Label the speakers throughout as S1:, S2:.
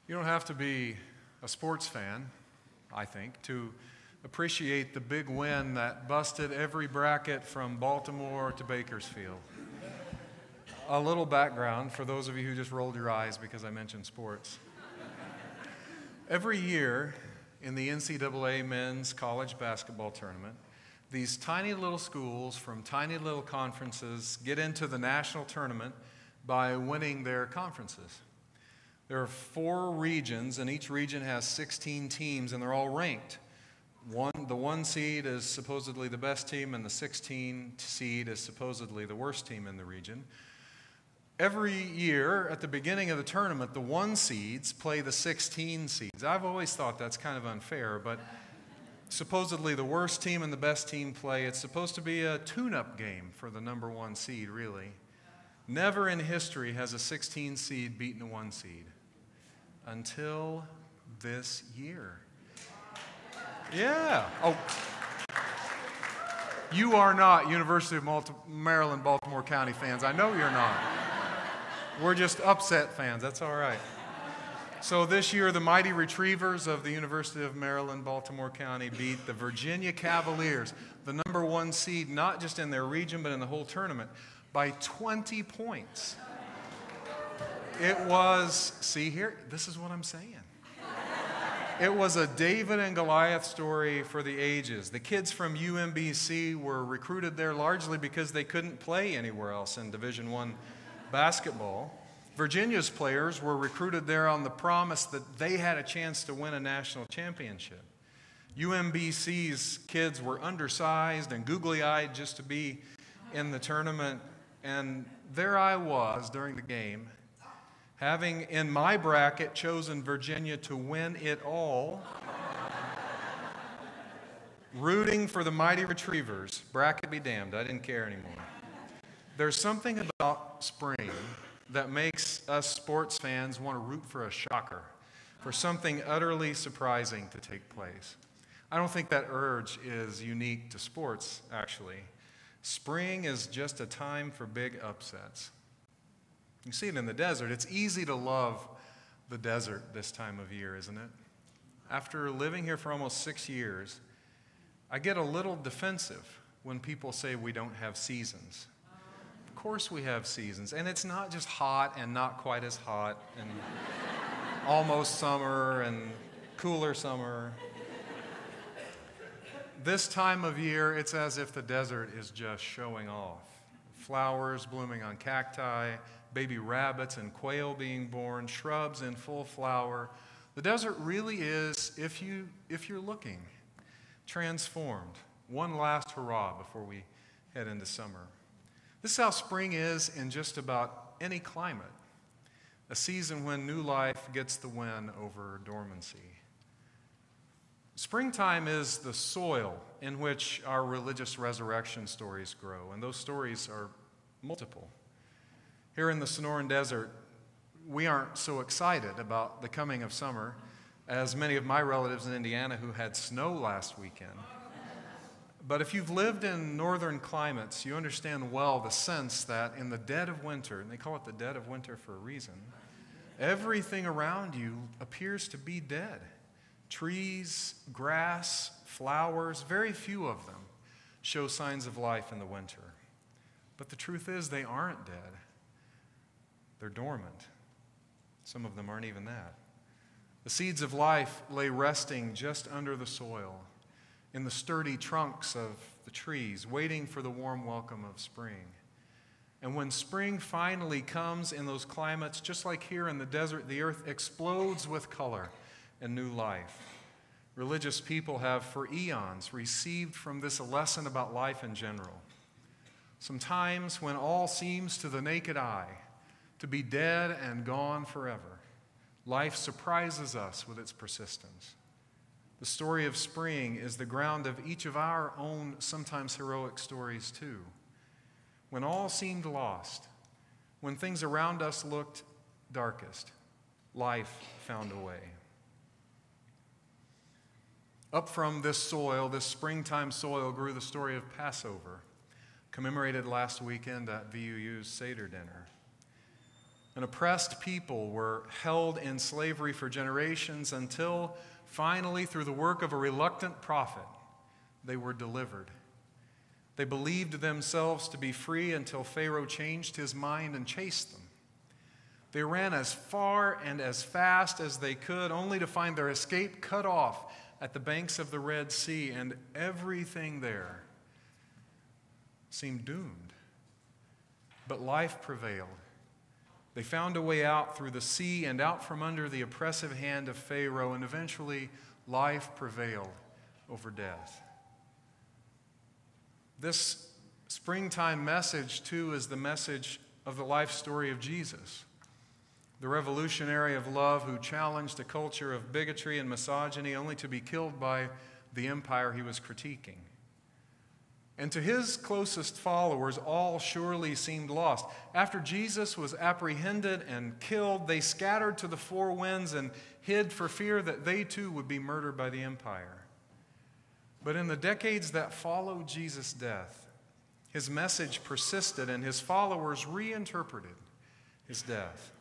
S1: You don't have to be a sports fan, I think, to appreciate the big win that busted every bracket from Baltimore to Bakersfield. A little background for those of you who just rolled your eyes because I mentioned sports. Every year in the NCAA men's college basketball tournament, these tiny little schools from tiny little conferences get into the national tournament by winning their conferences. There are 4 regions, and each region has 16 teams, and they're all ranked. The 1 seed is supposedly the best team, and the 16 seed is supposedly the worst team in the region. Every year, at the beginning of the tournament, the 1 seeds play the 16 seeds. I've always thought that's kind of unfair, but supposedly the worst team and the best team play. It's supposed to be a tune-up game for the number 1 seed, really. Never in history has a 16 seed beaten a 1 seed. Until this year. Yeah. Oh. You are not University of Maryland, Baltimore County fans. I know you're not. We're just upset fans. That's all right. So this year, the Mighty Retrievers of the University of Maryland, Baltimore County beat the Virginia Cavaliers, the number 1 seed, not just in their region, but in the whole tournament, by 20 points. It was, see here, this is what I'm saying. It was a David and Goliath story for the ages. The kids from UMBC were recruited there largely because they couldn't play anywhere else in Division I basketball. Virginia's players were recruited there on the promise that they had a chance to win a national championship. UMBC's kids were undersized and googly-eyed just to be in the tournament. And there I was during the game, having in my bracket chosen Virginia to win it all, rooting for the Mighty Retrievers. Bracket be damned, I didn't care anymore. There's something about spring that makes us sports fans want to root for a shocker, for something utterly surprising to take place. I don't think that urge is unique to sports, actually. Spring is just a time for big upsets. You see it in the desert. It's easy to love the desert this time of year, isn't it? After living here for almost 6 years, I get a little defensive when people say we don't have seasons. Of course we have seasons, and it's not just hot and not quite as hot and almost summer and cooler summer. This time of year, it's as if the desert is just showing off. Flowers blooming on cacti, baby rabbits and quail being born, shrubs in full flower. The desert really is, if you're looking, transformed. One last hurrah before we head into summer. This is how spring is in just about any climate. A season when new life gets the win over dormancy. Springtime is the soil in which our religious resurrection stories grow, and those stories are multiple. Here in the Sonoran Desert, we aren't so excited about the coming of summer as many of my relatives in Indiana who had snow last weekend. But if you've lived in northern climates, you understand well the sense that in the dead of winter, and they call it the dead of winter for a reason, everything around you appears to be dead. Trees, grass, flowers, very few of them show signs of life in the winter. But the truth is they aren't dead. They're dormant. Some of them aren't even that. The seeds of life lay resting just under the soil, in the sturdy trunks of the trees, waiting for the warm welcome of spring. And when spring finally comes in those climates, just like here in the desert, the earth explodes with color and new life. Religious people have for eons received from this a lesson about life in general. Sometimes when all seems to the naked eye to be dead and gone forever, life surprises us with its persistence. The story of spring is the ground of each of our own sometimes heroic stories too. When all seemed lost, when things around us looked darkest, life found a way. Up from this soil, this springtime soil, grew the story of Passover, commemorated last weekend at VUU's Seder dinner. An oppressed people were held in slavery for generations until finally, through the work of a reluctant prophet, they were delivered. They believed themselves to be free until Pharaoh changed his mind and chased them. They ran as far and as fast as they could, only to find their escape cut off at the banks of the Red Sea, and everything there seemed doomed. But life prevailed. They found a way out through the sea and out from under the oppressive hand of Pharaoh, and eventually life prevailed over death. This springtime message, too, is the message of the life story of Jesus, the revolutionary of love who challenged a culture of bigotry and misogyny only to be killed by the empire he was critiquing. And to his closest followers, all surely seemed lost. After Jesus was apprehended and killed, they scattered to the four winds and hid for fear that they too would be murdered by the empire. But in the decades that followed Jesus' death, his message persisted and his followers reinterpreted his death.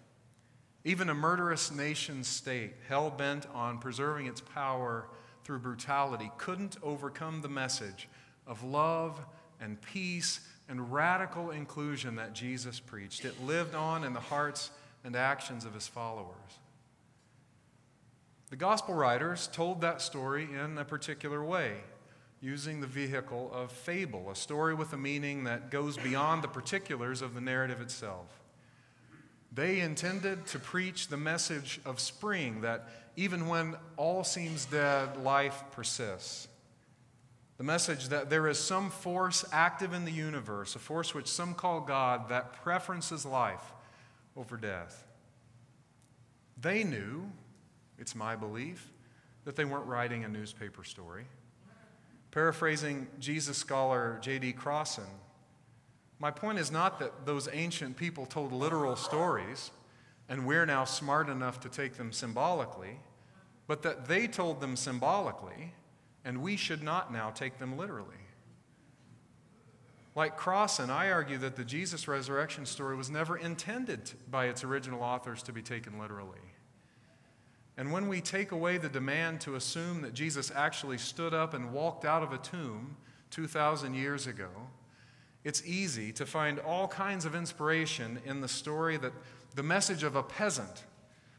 S1: Even a murderous nation-state, hell-bent on preserving its power through brutality, couldn't overcome the message of love and peace and radical inclusion that Jesus preached. It lived on in the hearts and actions of his followers. The gospel writers told that story in a particular way, using the vehicle of fable, a story with a meaning that goes beyond the particulars of the narrative itself. They intended to preach the message of spring, that even when all seems dead, life persists. The message that there is some force active in the universe, a force which some call God, that preferences life over death. They knew, it's my belief, that they weren't writing a newspaper story. Paraphrasing Jesus scholar J.D. Crossan, my point is not that those ancient people told literal stories, and we're now smart enough to take them symbolically, but that they told them symbolically, and we should not now take them literally. Like Crossan, I argue that the Jesus resurrection story was never intended by its original authors to be taken literally. And when we take away the demand to assume that Jesus actually stood up and walked out of a tomb 2,000 years ago, it's easy to find all kinds of inspiration in the story that the message of a peasant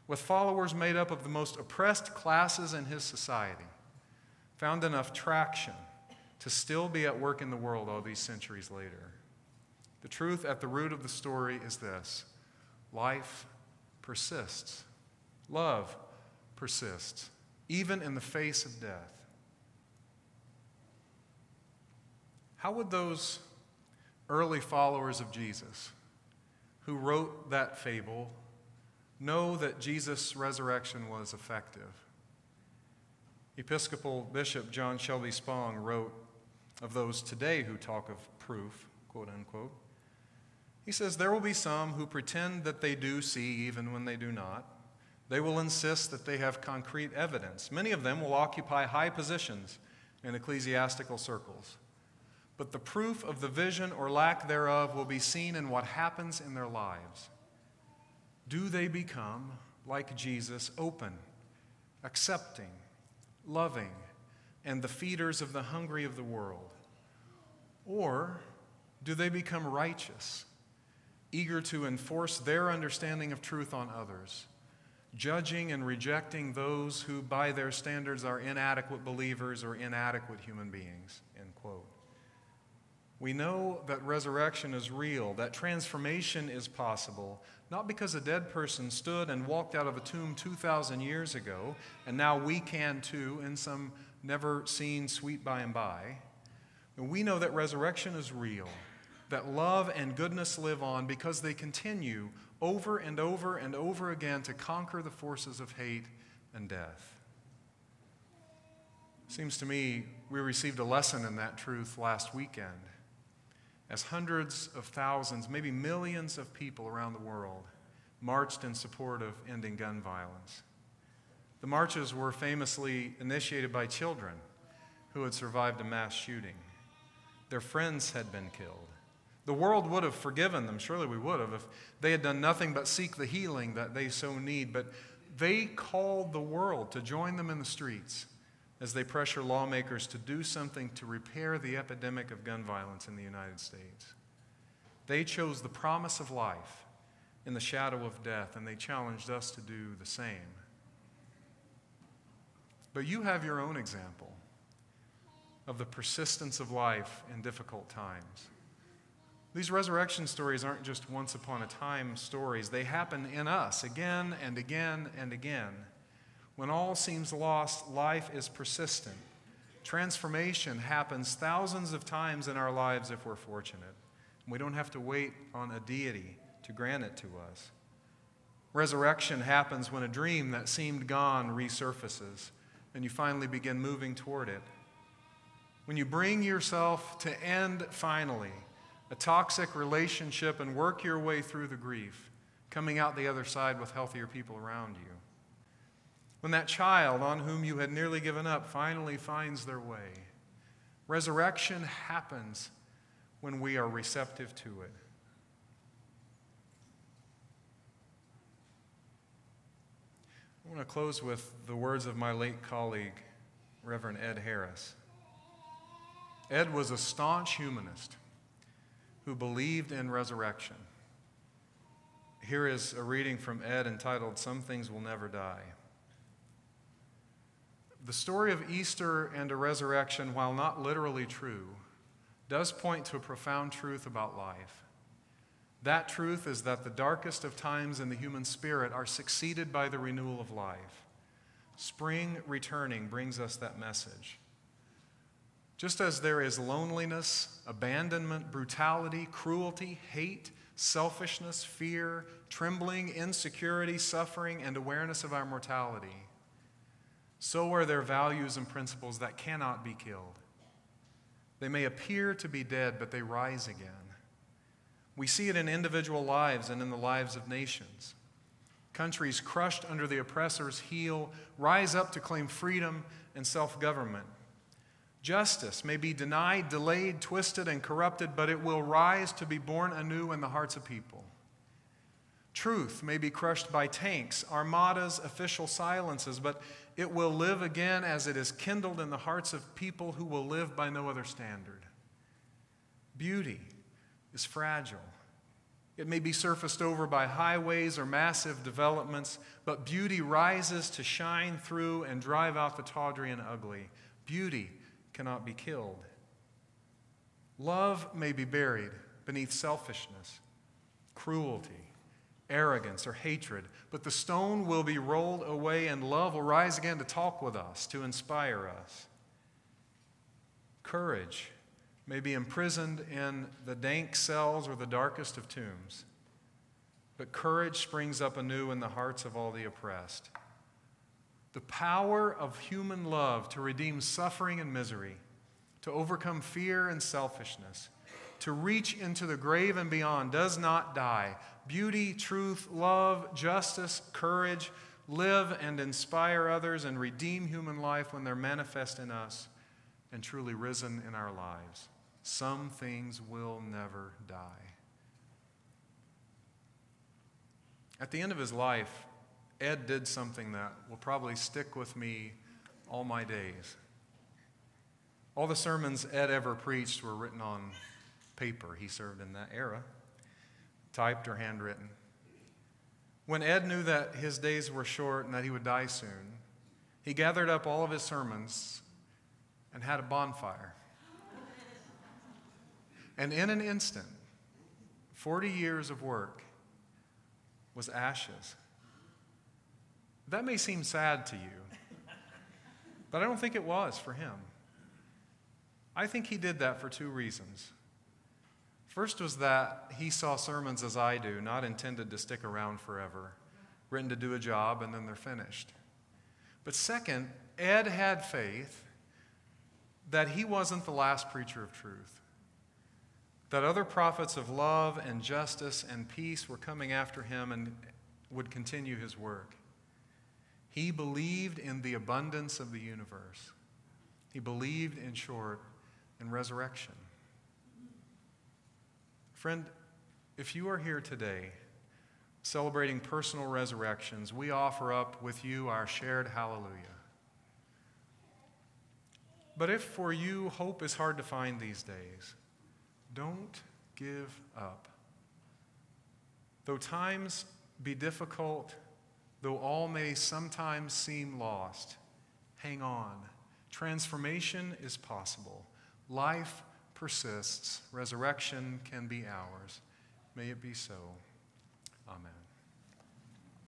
S1: with followers made up of the most oppressed classes in his society found enough traction to still be at work in the world all these centuries later. The truth at the root of the story is this: life persists. Love persists, even in the face of death. How would those early followers of Jesus who wrote that fable know that Jesus' resurrection was effective? Episcopal Bishop John Shelby Spong wrote of those today who talk of proof, quote unquote. He says, "There will be some who pretend that they do see even when they do not. They will insist that they have concrete evidence. Many of them will occupy high positions in ecclesiastical circles. But the proof of the vision or lack thereof will be seen in what happens in their lives. Do they become, like Jesus, open, accepting, loving, and the feeders of the hungry of the world? Or do they become righteous, eager to enforce their understanding of truth on others, judging and rejecting those who by their standards are inadequate believers or inadequate human beings?" End quote. We know that resurrection is real, that transformation is possible, not because a dead person stood and walked out of a tomb 2,000 years ago, and now we can too in some never-seen sweet by and by. And we know that resurrection is real, that love and goodness live on because they continue over and over and over again to conquer the forces of hate and death. Seems to me we received a lesson in that truth last weekend, as hundreds of thousands, maybe millions of people around the world marched in support of ending gun violence. The marches were famously initiated by children who had survived a mass shooting. Their friends had been killed. The world would have forgiven them, surely we would have, if they had done nothing but seek the healing that they so need. But they called the world to join them in the streets as they pressure lawmakers to do something to repair the epidemic of gun violence in the United States. They chose the promise of life in the shadow of death, and they challenged us to do the same. But you have your own example of the persistence of life in difficult times. These resurrection stories aren't just once upon a time stories. They happen in us again and again and again. When all seems lost, life is persistent. Transformation happens thousands of times in our lives if we're fortunate. We don't have to wait on a deity to grant it to us. Resurrection happens when a dream that seemed gone resurfaces, and you finally begin moving toward it. When you bring yourself to end finally a toxic relationship and work your way through the grief, coming out the other side with healthier people around you. When that child on whom you had nearly given up finally finds their way. Resurrection happens when we are receptive to it. I want to close with the words of my late colleague, Reverend Ed Harris. Ed was a staunch humanist who believed in resurrection. Here is a reading from Ed entitled, "Some Things Will Never Die." The story of Easter and a resurrection, while not literally true, does point to a profound truth about life. That truth is that the darkest of times in the human spirit are succeeded by the renewal of life. Spring returning brings us that message. Just as there is loneliness, abandonment, brutality, cruelty, hate, selfishness, fear, trembling, insecurity, suffering, and awareness of our mortality, so are there values and principles that cannot be killed. They may appear to be dead, but they rise again. We see it in individual lives and in the lives of nations. Countries crushed under the oppressor's heel rise up to claim freedom and self-government. Justice may be denied, delayed, twisted, and corrupted, but it will rise to be born anew in the hearts of people. Truth may be crushed by tanks, armadas, official silences, but it will live again as it is kindled in the hearts of people who will live by no other standard. Beauty is fragile. It may be surfaced over by highways or massive developments, but beauty rises to shine through and drive out the tawdry and ugly. Beauty cannot be killed. Love may be buried beneath selfishness, cruelty, arrogance, or hatred, but the stone will be rolled away and love will rise again to talk with us, to inspire us. Courage may be imprisoned in the dank cells or the darkest of tombs, but courage springs up anew in the hearts of all the oppressed. The power of human love to redeem suffering and misery, to overcome fear and selfishness, to reach into the grave and beyond does not die. Beauty, truth, love, justice, courage live and inspire others and redeem human life when they're manifest in us and truly risen in our lives. Some things will never die. At the end of his life, Ed did something that will probably stick with me all my days. All the sermons Ed ever preached were written on paper. He served in that era, typed or handwritten. When Ed knew that his days were short and that he would die soon, he gathered up all of his sermons and had a bonfire. And in an instant, 40 years of work was ashes. That may seem sad to you, but I don't think it was for him. I think he did that for two reasons. First was that he saw sermons as I do, not intended to stick around forever, written to do a job and then they're finished. But second, Ed had faith that he wasn't the last preacher of truth, that other prophets of love and justice and peace were coming after him and would continue his work. He believed in the abundance of the universe. He believed, in short, in resurrection. Friend, if you are here today celebrating personal resurrections, we offer up with you our shared hallelujah. But if for you hope is hard to find these days, don't give up. Though times be difficult, though all may sometimes seem lost, hang on. Transformation is possible. Life persists. Resurrection can be ours. May it be so. Amen.